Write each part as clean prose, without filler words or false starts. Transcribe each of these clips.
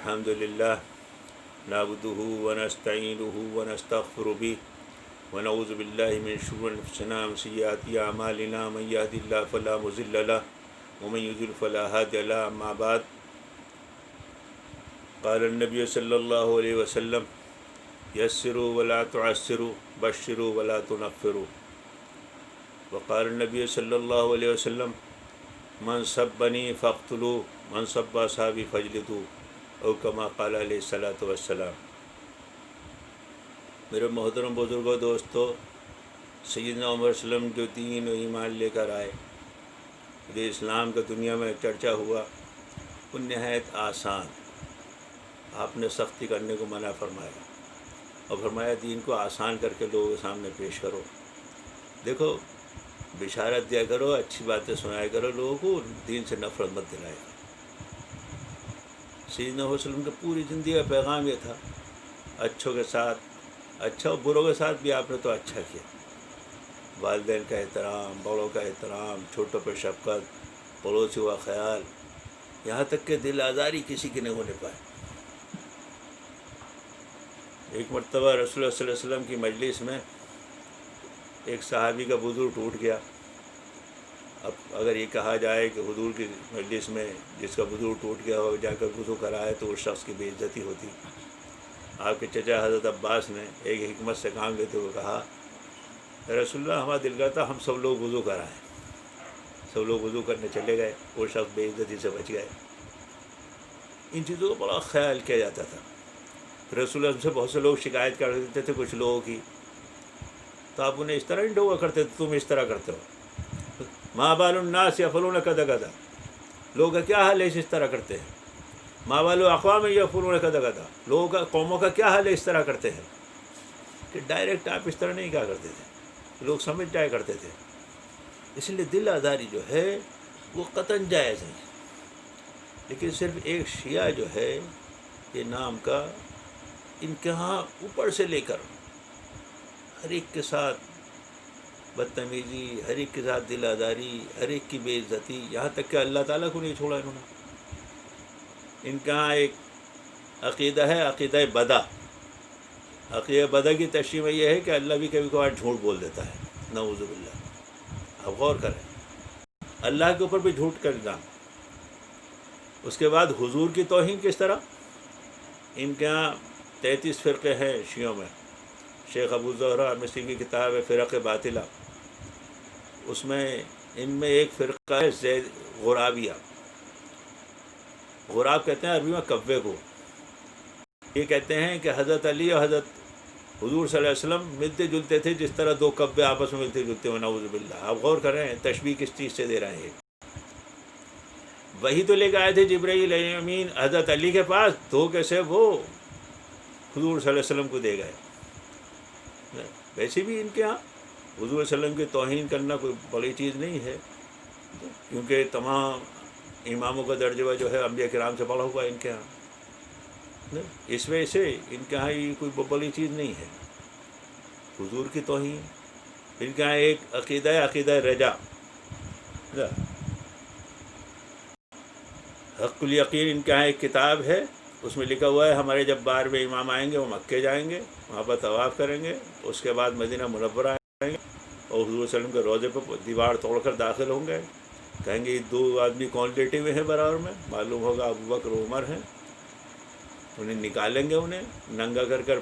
الحمد للہ نعبدہ ونستعینہ ونستغفر بہ ونعوذ باللہ من شرور انفسنا ومن سیئات اعمالنا من یہد اللہ فلا مضل لہ ومن یضلل فلا ہادی لہ اما بعد قال النبی صلی اللہ علیہ وسلم یسروا ولا تعسروا بشروا ولا تنفروا وقال النبی صلی اللہ علیہ وسلم من سبنی فاقتلوا من سب اصحابی فاجلدوا او کما قال علیہ الصلوۃ والسلام۔ میرے محترم بزرگوں، دوستو، سیدنا عمر صلی اللہ علیہ وسلم جو دین و ایمان لے کر آئے، جو اسلام کا دنیا میں چرچا ہوا، وہ نہایت آسان، آپ نے سختی کرنے کو منع فرمایا اور فرمایا دین کو آسان کر کے لوگوں کے سامنے پیش کرو۔ دیکھو، بشارت دیا کرو، اچھی باتیں سنایا کرو، لوگوں کو دین سے نفرت مت دلایا کرو۔ سیدنا علیہ وسلم کی پوری زندگی کا پیغام یہ تھا، اچھوں کے ساتھ اچھا اور بروں کے ساتھ بھی آپ نے تو اچھا کیا، والدین کا احترام، بڑوں کا احترام، چھوٹوں پر شفقت، پڑوسیوں کا خیال، یہاں تک کہ دل آزاری کسی کی نہیں ہونے پائے۔ ایک مرتبہ رسول اللہ صلی اللہ علیہ وسلم کی مجلس میں ایک صحابی کا وضو ٹوٹ گیا۔ اب اگر یہ کہا جائے کہ حضور کی مجلس میں جس کا وضو ٹوٹ گیا ہو جا کر وضو کرائے تو اس شخص کی بے عزتی ہوتی۔ آپ کے چچا حضرت عباس نے ایک حکمت سے کام لیتے ہوئے کہا، رسول اللہ، ہمارا دل کرتا ہم سب لوگ وضو کرائیں۔ سب لوگ وضو کرنے چلے گئے، وہ شخص بے عزتی سے بچ گئے۔ ان چیزوں کا بڑا خیال کیا جاتا تھا۔ رسول اللہ سے بہت سے لوگ شکایت کر دیتے تھے کچھ لوگوں کی، تو آپ انہیں اس طرح نہیں ڈھوکا کرتے تھے، تم اس طرح کرتے ہو، ما بال الناس یفعلون کذا کذا، لوگوں کا کیا حال ہے اس طرح کرتے ہیں، ما بال اقوام یفعلون کذا کذا، لوگوں کا قوموں کا کیا حال ہے اس طرح کرتے ہیں۔ کہ ڈائریکٹ آپ اس طرح نہیں کہا کرتے تھے، لوگ سمجھ جایا کرتے تھے۔ اس لیے دل آزاری جو ہے وہ قطعاً جائز نہیں، لیکن صرف ایک شیعہ جو ہے یہ نام کا، ان کے ہاں اوپر سے لے کر ہر ایک کے ساتھ بدتمیزی، ہر ایک کے ساتھ دل آزاری، ہر ایک کی بے عزتی، یہاں تک کہ اللہ تعالیٰ کو نہیں چھوڑا انہوں نے۔ ان کے ہاں ایک عقیدہ ہے، عقیدہ بدا۔ عقیدہ بدا کی تشریح میں یہ ہے کہ اللہ بھی کبھی کبھار جھوٹ بول دیتا ہے، نعوذ باللہ۔ اب غور کریں، اللہ کے اوپر بھی جھوٹ کا الزام۔ اس کے بعد حضور کی توہین کس طرح؟ ان کے ہاں 33 فرقے ہیں شیعوں میں۔ شیخ ابو زہرہ مصری کی کتاب ہے فرق باطلہ، اس میں ان میں ایک فرقہ ہے زید غرابیہ۔ غراب کہتے ہیں عربی میں کوے کو۔ یہ کہتے ہیں کہ حضرت علی اور حضرت حضور صلی اللہ علیہ وسلم ملتے جلتے تھے جس طرح دو کوے آپس میں ملتے جلتے ہیں، نعوذ باللہ۔ آپ غور کر رہے ہیں تشبیہ کس چیز سے دے رہے ہیں۔ وہی تو لے کے آئے تھے جبرائیل امین حضرت علی کے پاس، دھوکے سے وہ حضور صلی اللہ علیہ وسلم کو دے گئے۔ ویسے بھی ان کے ہاں حضور صلی اللہ علیہ وسلم کی توہین کرنا کوئی بڑی چیز نہیں ہے، کیونکہ تمام اماموں کا درجہ جو ہے انبیاء کرام سے بڑا ہوا ان کے ہاں۔ اس وجہ سے ان کے ہاں یہ کوئی بڑی چیز نہیں ہے حضور کی توہین۔ ان کے ہاں ایک عقیدہ ہے، عقیدہ رجا، حق الیقین۔ ان کے ہاں ایک کتاب ہے، اس میں لکھا ہوا ہے ہمارے جب 12ویں امام آئیں گے وہ مکے جائیں گے، وہاں پر طواف کریں گے، اس کے بعد مدینہ منورہ آئیں گے اور حضور صلی اللہ علیہ وسلم کے روضے پہ دیوار توڑ کر داخل ہوں گے، کہیں گے یہ دو آدمی کون لیٹے ہوئے ہیں برابر میں، معلوم ہوگا ابو بکر و عمر ہیں۔ انہیں نکالیں گے، انہیں ننگا کر کر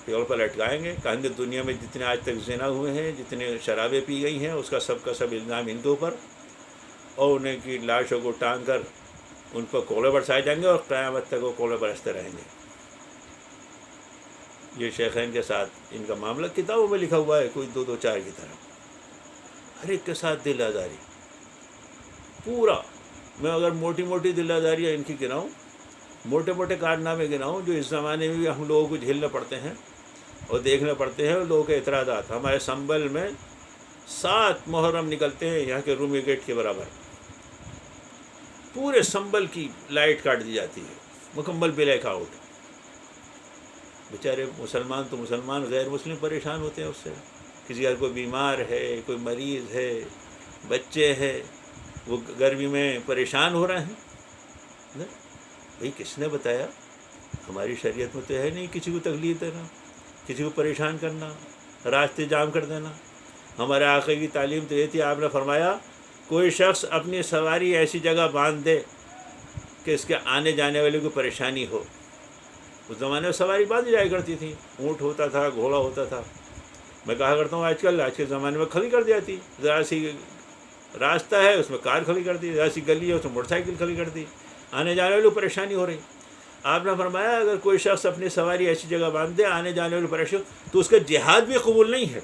پیڑ پر لٹکائیں گے، کہیں گے دنیا میں جتنے آج تک زنا ہوئے ہیں، جتنے شرابیں پی گئی ہیں، اس کا سب الزام ان کے اوپر، اور انہیں کی لاشوں کو ٹانگ کر ان پر کوڑے برسائے جائیں گے اور قیامت تک وہ کوڑے برستے رہیں گے۔ یہ شیخین کے ساتھ ان کا معاملہ کتابوں میں لکھا ہوا ہے، کوئی دو چار کی طرح۔ ہر ایک کے ساتھ دل آزاری پورا۔ میں اگر موٹی موٹی دل آزاریاں ان کی گناؤں، موٹے موٹے کارنامے گناؤں جو اس زمانے میں بھی ہم لوگوں کو جھیلنے پڑتے ہیں اور دیکھنے پڑتے ہیں، لوگوں کے اعتراضات۔ ہمارے سنبل میں 7 محرم نکلتے ہیں یہاں کے رومی گیٹ کے برابر، پورے سنبل کی لائٹ کاٹ دی جاتی ہے، مکمل بلیک آؤٹ۔ بیچارے مسلمان تو مسلمان، غیر مسلم پریشان ہوتے ہیں اس سے۔ کسی کا کوئی بیمار ہے، کوئی مریض ہے، بچے ہیں، وہ گرمی میں پریشان ہو رہے ہیں۔ بھئی کس نے بتایا ہماری شریعت میں تو ہے نہیں کسی کو تکلیف دینا، کسی کو پریشان کرنا، راستے جام کر دینا۔ ہمارے آقا کی تعلیم تو یہ تھی، آپ نے فرمایا کوئی شخص اپنی سواری ایسی جگہ باندھ دے کہ اس کے آنے جانے والے کو پریشانی ہو۔ اس زمانے میں سواری باندھی جایا کرتی تھی، اونٹ ہوتا تھا، گھوڑا ہوتا تھا۔ میں کہا کرتا ہوں آج کے زمانے میں کھڑی کر دی جاتی، ذرا سی راستہ ہے اس میں کار کھڑی کر دی، ذرا سی گلی ہے اس میں موٹر سائیکل کھڑی کر دی، آنے جانے والے کو پریشانی ہو رہی۔ آپ نے فرمایا اگر کوئی شخص اپنی سواری ایسی جگہ باندھ دے آنے جانے والے پریشانی تو اس کا جہاد بھی قبول نہیں ہے۔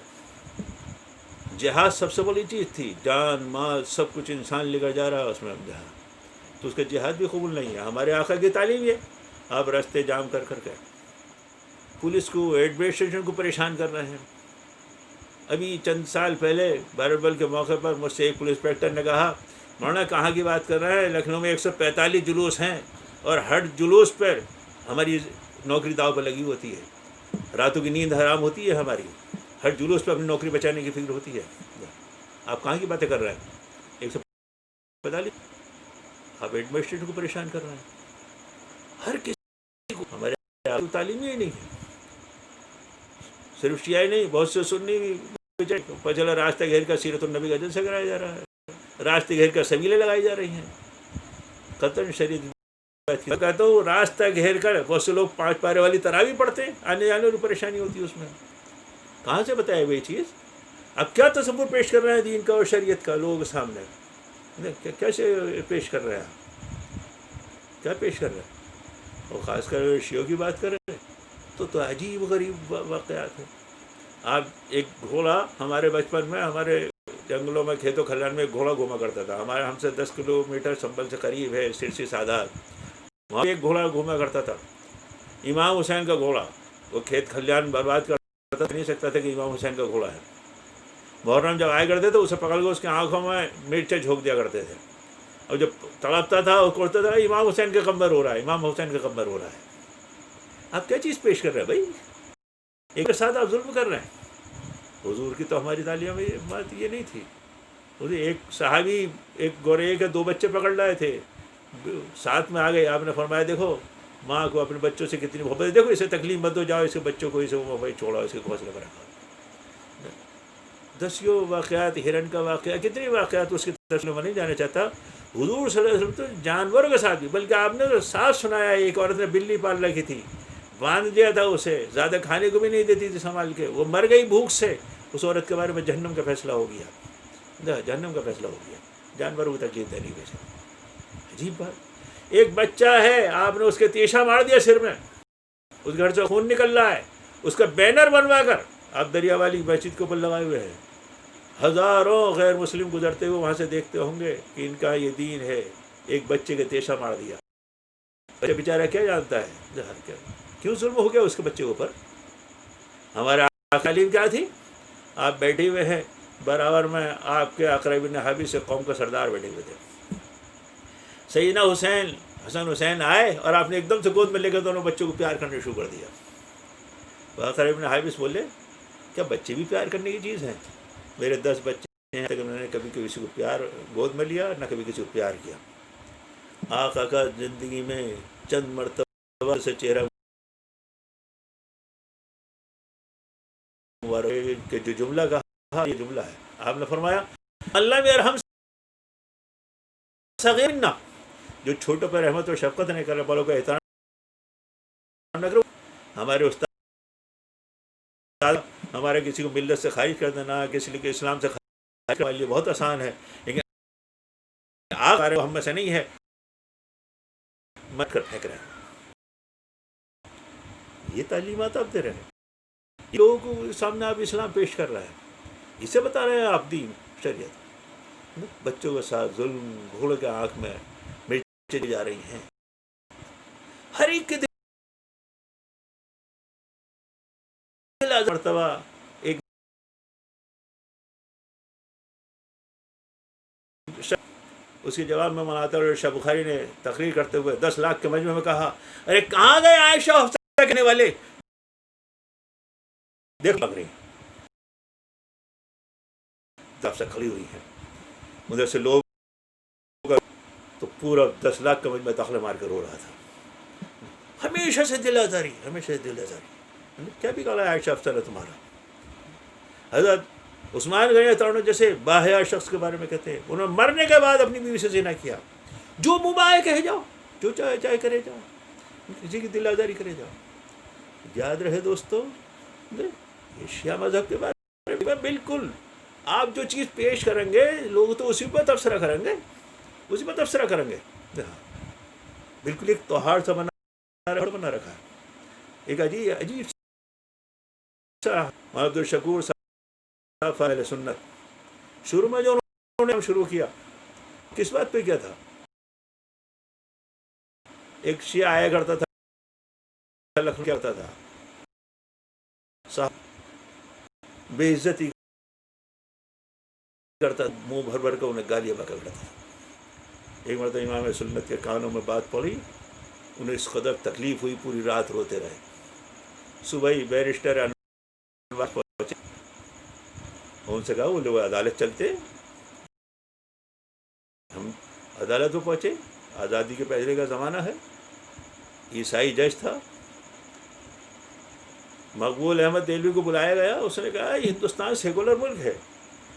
جہاد سب سے بڑی چیز تھی، جان مال سب کچھ انسان لے کر جا رہا ہے اس میں جہاد، تو اس کا جہاد بھی قبول نہیں ہے۔ ہمارے آقا کی تعلیم یہ، آپ راستے جام کر کر کے پولیس کو ایڈمنسٹریشن کو پریشان کر رہے ہیں۔ ابھی چند سال پہلے باربل کے موقع پر مجھ سے ایک پولیس انسپیکٹر نے کہا مولانا کہاں کی بات کر رہے ہیں، لکھنؤ میں 145 جلوس ہیں اور ہر جلوس پر ہماری نوکری داؤ پر لگی ہوتی ہے، راتوں کی نیند حرام ہوتی ہے ہماری، ہر جلوس پہ اپنی نوکری بچانے کی فکر ہوتی ہے۔ آپ کہاں کی باتیں کر رہے ہیں؟ 145 آپ ایڈمنسٹریشن کو پریشان کر رہے ہیں۔ ہر کسی کو ہمارے تعلیم ہی نہیں ہے، صرف شیعہ نہیں، بہت سے سنی بھی چلا راستہ گھیر کا سیرت النبی کا جلسہ کرایا جا رہا ہے، راستے گھیر کا سبیلیں لگائی جا رہی ہیں۔ قطن شریعت میں کہتا ہوں راستہ گھیر کر بہت سے لوگ 5 پارے والی تراویح پڑھتے ہیں، آنے جانے والی پریشانی ہوتی ہے اس میں۔ کہاں سے بتایا وہ یہ چیز؟ اب کیا تصور پیش کر رہے ہیں دین کا اور شریعت کا لوگوں کے سامنے؟ کیسے پیش کر رہے ہیں؟ کیا پیش کر رہے ہیں؟ اور خاص کر شیعوں کی بات کر رہے ہیں تو عجیب غریب واقعات ہیں۔ آپ ایک گھوڑا ہمارے بچپن میں ہمارے جنگلوں میں کھیتوں کھلیان میں ایک گھوڑا گھوما کرتا تھا، ہمارے ہم سے 10 کلومیٹر سنبل سے قریب ہے سرسی سادات، وہاں ایک گھوڑا گھوما کرتا تھا، امام حسین کا گھوڑا۔ وہ کھیت کھلیان برباد کرتا نہیں سکتا تھا کہ امام حسین کا گھوڑا ہے۔ محرم جب آیا کرتے تو اسے پکڑ کے اس کی آنکھوں میں مرچیں جھونک دیا کرتے تھے، اور جب تڑپتا تھا اور کوستا تھا امام حسین کا کمبر ہو رہا ہے، امام حسین کا کمبر ہو رہا ہے۔ آپ کیا چیز پیش کر رہے ہیں بھائی؟ ایک ساتھ آپ ظلم کر رہے ہیں۔ حضور کی تو ہماری تعلیم میں بات یہ نہیں تھی۔ ایک صحابی ایک گورے کے 2 بچے پکڑ لائے تھے، ساتھ میں آ گئے، آپ نے فرمایا دیکھو ماں کو اپنے بچوں سے کتنی محبت ہے، دیکھو اسے تکلیف مت دو، جاؤ اس کے بچوں کو اسے بھائی چھوڑا، اس کے گھونسلے پر رکھا۔ دسیوں واقعات، ہرن کا واقعہ، کتنے واقعات اس کی تفصیل میں نہیں جانا چاہتا۔ حضور صلی اللہ علیہ وسلم تو جانوروں کے ساتھ بھی، بلکہ آپ نے تو صاف سنایا ایک عورت نے بلی پال رکھی تھی، باندھ دیا تھا اسے، زیادہ کھانے کو بھی نہیں دیتی تھی سنبھال کے، وہ مر گئی بھوک سے، اس عورت کے بارے میں جہنم کا فیصلہ ہو گیا، جہنم کا فیصلہ ہو گیا، جانوروں کو تکلیف دینے کی وجہ سے۔ عجیب بات، ایک بچہ ہے آپ نے اس کے تیشہ مار دیا سر میں، اس گھر سے خون نکل رہا ہے، اس کا بینر بنوا کر آپ دریا والی مسجد کے اوپر لگائے ہوئے ہیں، ہزاروں غیر مسلم گزرتے ہوئے وہاں سے دیکھتے ہوں گے کہ ان کا یہ دین ہے۔ ایک بچے کے تیشہ مار دیا، بچہ بیچارہ کیا جانتا ہے کیوں ظلم ہو گیا اس کے بچے کے اوپر؟ ہمارے تعلیم کیا تھی؟ آپ بیٹھے ہوئے ہیں برابر میں، آپ کے اقرا بن حابس سے قوم کا سردار بیٹھے ہوئے تھے، سیدنا حسن حسین آئے اور آپ نے ایک دم سے گود میں لے کر دونوں بچوں کو پیار کرنا شروع کر دیا۔ وہ اقرا بن حابس بولے کیا بچے بھی پیار کرنے کی چیز ہیں؟ میرے 10 بچے ہیں لیکن میں نے کبھی کسی کو پیار گود میں لیا نہ کبھی کسی کو پیار کیا۔ آقا کا زندگی میں چند مرتبہ سے چہرہ کہ جو جملہ کہا یہ جملہ ہے، آپ نے فرمایا اللہ میں ارحم صغیرنا، جو چھوٹوں پر رحمت اور شفقت نہیں کرنے والوں کا احترام نہ کرو۔ ہمارے استاد ہمارے کسی کو ملت سے خارج کر دینا، کسی کے اسلام سے خارج کرنے والی بہت آسان ہے، لیکن آپ ہم میں سے نہیں ہے، مت کر پھینک رہے ہیں۔ یہ تعلیمات آپ دے رہے ہیں، لوگوں کو سامنے آپ اسلام پیش کر رہے ہیں، اسے بتا رہے ہیں آپ دین شریعت۔ بچوں کے ساتھ ظلم، گھوڑے کے آنکھ میں مرچیں جا رہی ہیں، ہر ایک کے مرتبہ ایک اس کے جواب میں مناتا اور شاہ بخاری نے تقریر کرتے ہوئے 10 لاکھ کے مجمع میں کہا ارے کہاں گئے عائشہ حفصہ کہنے والے؟ دیکھ لگ رہی طرف سے کھڑی ہوئی ہیں، ادھر سے لوگ تو پورا 10 لاکھ کا مجمع داخلہ مار کر رو رہا تھا۔ ہمیں ہمیشہ سے دل آزاری، ہمیشہ سے دل آزاری. کیا بگاڑا عائشہ افسر ہے تمہارا؟ حضرت عثمان غنی تورن جیسے باحیا شخص کے بارے میں کہتے ہیں انہوں نے مرنے کے بعد اپنی بیوی سے زنا کیا. جو منہ میں آئے کہے جاؤ، جو چاہے کرے جاؤ، کسی کی دل آزاری کرے جاؤ. یاد رہے دوستو، یہ شیعہ مذہب کے بارے میں بالکل آپ جو چیز پیش کریں گے لوگ تو اسی پر تبصرہ کریں گے، اسی پر تبصرہ کریں گے. بالکل ایک توہار سا بنا رکھا ہے. ایک عجیب سا عبد الشکور صاحب فاعل سنت، شروع میں جو انہوں نے شروع کیا کس بات پہ کیا تھا؟ ایک شیعہ آیا کرتا تھا، لکھنؤ کیا ہوتا تھا، صاحب بے عزتی کرتا، منہ بھر بھر کے انہیں گالیاں بکا کرتا تھا. ایک مرتبہ امام سنت کے کانوں میں بات پڑی، انہیں اس قدر تکلیف ہوئی، پوری رات روتے رہے. صبح ہی بیرسٹر انور پہنچے، ان سے کہا وہ لوگ عدالت چلتے، ہم عدالت میں پہنچے. آزادی کے پہلے کا زمانہ ہے، عیسائی جج تھا، مقبول احمد دہلوی کو بلایا گیا. اس نے کہا یہ ہندوستان سیکولر ملک ہے،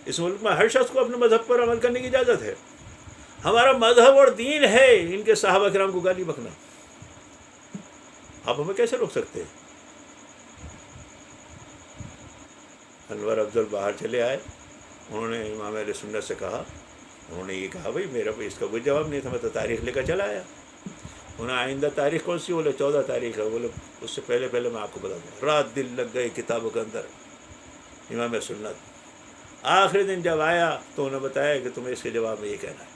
اس ملک میں ہر شخص کو اپنے مذہب پر عمل کرنے کی اجازت ہے. ہمارا مذہب اور دین ہے ان کے صحابہ کرام کو گالی بکنا، آپ ہمیں کیسے روک سکتے ہیں؟ انور افضل باہر چلے آئے. انہوں نے امام اہل سنت سے کہا، انہوں نے یہ کہا بھائی میرا اس کا کوئی جواب نہیں تھا، میں تو تاریخ لے کر چلا آیا. انہیں آئندہ تاریخ کون سی؟ بولے 14 تاریخ ہے. بولے اس سے پہلے میں آپ کو بتا دوں. رات دن لگ گئی کتابوں کے اندر امام سنت. آخری دن جب آیا تو انہوں نے بتایا کہ تمہیں اس کے جواب میں یہ کہنا ہے.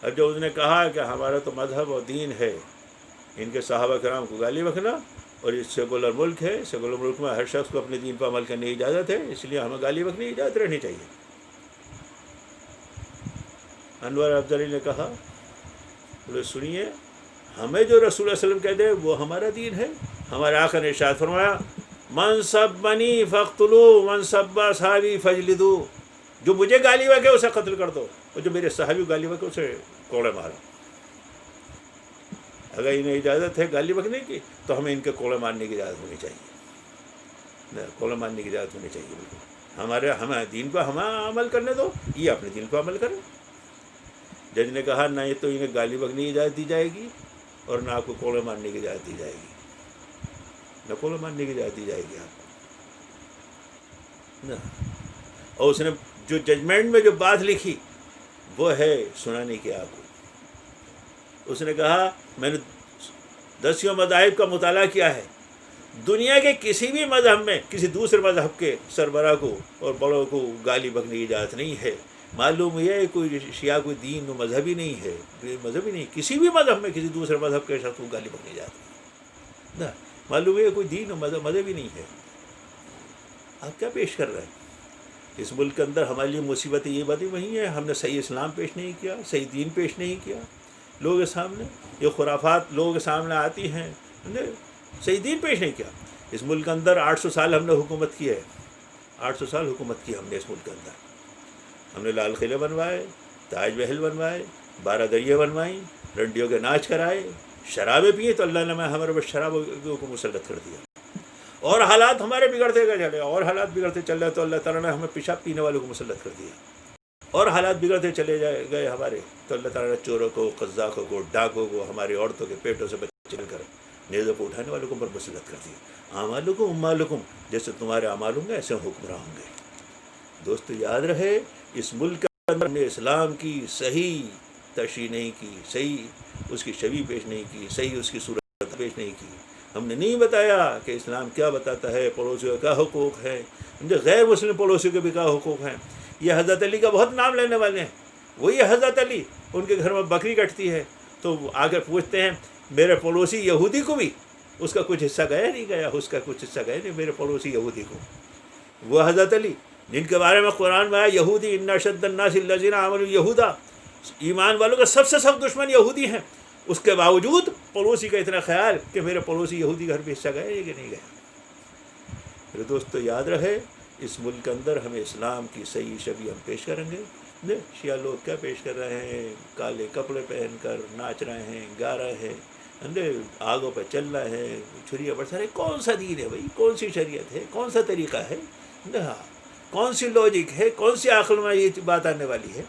اب جو اس نے کہا کہ ہمارا تو مذہب اور دین ہے ان کے صحابہ کرام کو گالی بکنا، اور یہ سیکولر ملک ہے، سیکولر ملک میں ہر شخص کو اپنے دین پر عمل کرنے کی اجازت ہے، اس لیے ہمیں گالی بکنے کی اجازت رہنی چاہیے. انور افضل نے کہا، بولے سنیے، ہمیں جو رسول اللہ علیہ وسلم کہتے ہیں وہ ہمارا دین ہے. ہمارے آقا نے ارشاد فرمایا من سبنی فاقتلوا من سب اصحابی فاجلدوا، جو مجھے گالی بکے اسے قتل کر دو، اور جو میرے صحابی گالی بکے اسے کوڑے مارو. اگر انہیں اجازت ہے گالی بکنے کی تو ہمیں ان کے کوڑے مارنے کی اجازت ہونی چاہیے، کوڑے مارنے کی اجازت ہونی چاہیے. بالکل ہمیں دین پر ہمیں عمل کرنے دو، یہ اپنے دین پر عمل کریں. جج نے کہا نہ یہ تو انہیں گالی بکنے کی اجازت دی جائے گی اور نہ آپ کو کوڑے مارنے کی اجازت دی جائے گی، نہ کوڑے مارنے کی اجازت دی جائے گی آپ نہ. اور اس نے جو ججمنٹ میں جو بات لکھی وہ ہے سنانے کی آپ کو. اس نے کہا میں نے 10 مذاہب کا مطالعہ کیا ہے، دنیا کے کسی بھی مذہب میں کسی دوسرے مذہب کے سربراہ کو اور بڑوں کو گالی بکنے کی اجازت نہیں ہے. معلوم یہ ہے کوئی شیعہ کوئی دین و مذہبی نہیں ہے، مذہبی نہیں، کسی بھی مذہب میں کسی دوسرے مذہب کے شخص کو گالی بکنے کی اجازت نہیں. معلوم یہ کوئی دین و مذہبی نہیں ہے. آپ کیا پیش کر رہے ہیں؟ اس ملک کے اندر ہمارے لیے مصیبتیں یہ باتیں وہی ہیں، ہم نے صحیح اسلام پیش نہیں کیا، صحیح دین پیش نہیں کیا لوگوں کے سامنے. یہ خرافات لوگوں کے سامنے آتی ہیں، ہم نے صحیح دین پیش نہیں کیا. اس ملک کے اندر 800 سال ہم نے حکومت کی ہے، 800 سال حکومت کی ہم نے اس ملک کے اندر. ہم نے لال قلعے بنوائے، تاج محل بنوائے، 12 دریا بنوائیں، رنڈیوں کے ناچ کرائے، شرابیں پیے تو اللہ نے ہمارے پر شرابوں کو مسلط کر دیا. اور حالات ہمارے بگڑتے گئے چلے، اور حالات بگڑتے چل رہے تو اللہ تعالیٰ نے ہمیں پیشاب پینے والوں کو مسلط کر دیا. اور حالات بگڑتے چلے گئے ہمارے تو اللہ تعالیٰ نے چوروں کو، قذاقوں کو، ڈاکوں کو، ہماری عورتوں کے پیٹوں سے بچے چل کر نیزوں کو اٹھانے والوں کو پر مسلط کر دیا. اعمالکم امالکم، جیسے تمہارے اعمال ہوں گے ایسے حکمراں ہوں گے. دوستو یاد رہے اس ملک کے اندر نے اسلام کی صحیح تشریح نہیں کی، صحیح اس کی شبیہ پیش نہیں کی، صحیح اس کی صورت پیش نہیں کی. ہم نے نہیں بتایا کہ اسلام کیا بتاتا ہے، پڑوسیوں کا کیا حقوق ہے، غیر مسلم پڑوسیوں کے بھی کیا حقوق ہیں. یہ حضرت علی کا بہت نام لینے والے ہیں. وہی حضرت علی، ان کے گھر میں بکری کٹتی ہے تو آ کر پوچھتے ہیں میرے پڑوسی یہودی کو بھی اس کا کچھ حصہ گیا نہیں گیا، اس کا کچھ حصہ گیا نہیں میرے پڑوسی یہودی کو. وہ حضرت علی جن کے بارے میں قرآن میں آیا یہودی ان اشد الناس الذین آمنوا یہودا، ایمان والوں کا سب سے سخت دشمن یہودی ہیں. اس کے باوجود پڑوسی کا اتنا خیال کہ میرے پڑوسی یہودی گھر پہ حصہ گئے کہ نہیں گیا. میرے دوستو یاد رہے اس ملک کے اندر ہمیں اسلام کی صحیح شبیہ ہم پیش کریں گے. شیعہ لوگ کیا پیش کر رہے ہیں؟ کالے کپڑے پہن کر ناچ رہے ہیں، گا رہے ہیں، آگوں پہ چلنا ہے، چھریاں برسا رہے، کون سا دین ہے بھائی؟ کون سی شریعت ہے؟ کون سا طریقہ ہے؟ کون سی لاجک ہے؟ کون سی عقل میں یہ بات آنے والی ہے؟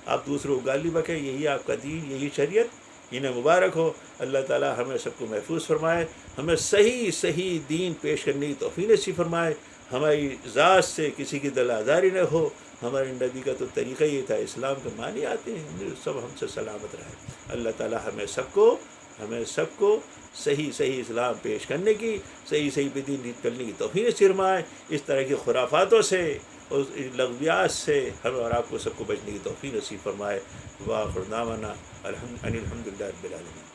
آپ دوسروں کو گالی بکیں، یہی آپ کا دین، یہی شریعت، انہیں مبارک ہو۔ اللہ تعالیٰ ہمیں سب کو محفوظ فرمائے، ہمیں صحیح دین پیش کرنے کی توفیق نصیب فرمائے، ہماری ذات سے کسی کی دل آزاری نہ ہو۔ ہمارے نبی کا تو طریقہ یہ تھا، اسلام کے معنی آتے ہیں، سب ہم سے سلامت رہے۔ اللہ تعالیٰ ہمیں سب کو صحیح اسلام پیش کرنے کی، صحیح پہ دین کرنے کی توفیق نصیب فرمائے۔ اس طرح کی خرافاتوں سے اور لغویات سے ہمیں اور آپ کو سب کو بچنے کی توفیق نصیب فرمائے۔ وآخر دعوانا الحمدللہ رب العالمین۔